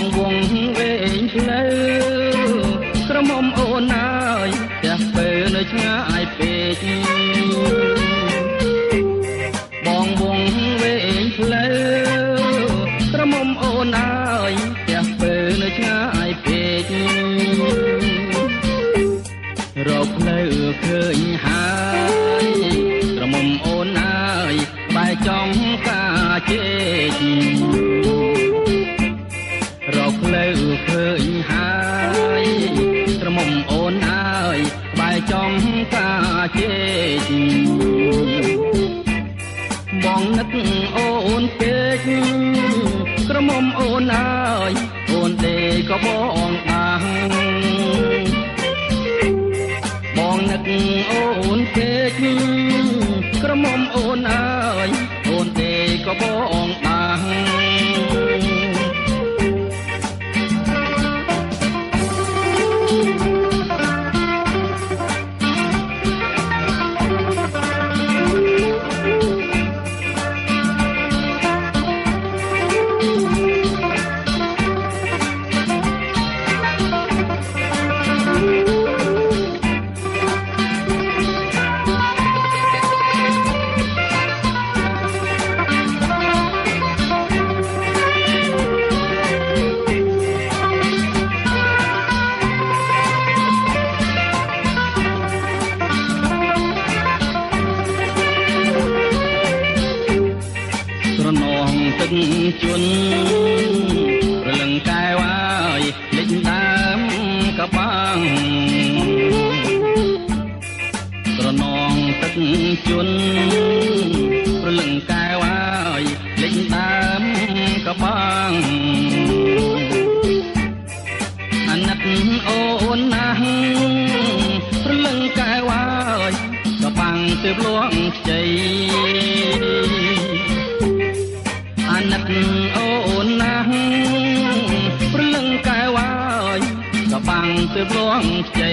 បងវងវែងផ្លូវក្រមុំអូនអើយផ្ទះពេលនៅឆ្ងាយពេកបងវងវែងផ្លូវក្រមុំអូនអើយផ្ទះពេលនៅឆ្ងាយពេករកផ្លូវឃើញហើយក្រមុំអូនអើយបែកចំការជេករកផ្លូវឃើញហើយក្រមុំអូនអើយបែកចំការជេបងនឹកអូនពេកក្រមុំអូនអើយអូនទេក៏បងបាំងបងនឹកអូនពេកក្រមុំអូនអើយអូនទេក៏បងបាំងទឹកជន់រលឹងកែវអើយលិចដើមកបាំងស្រនងទឹកជន់រលឹងកែវអើយលិចដើមកបាំងអាណិតអូនណាស់រលឹងកែវអើយកបាំងទើបលួងខ្ចីអាណិតអូនណាស់ព្រលឹងកែវអើយក៏បាំងទើបលងខ្ចី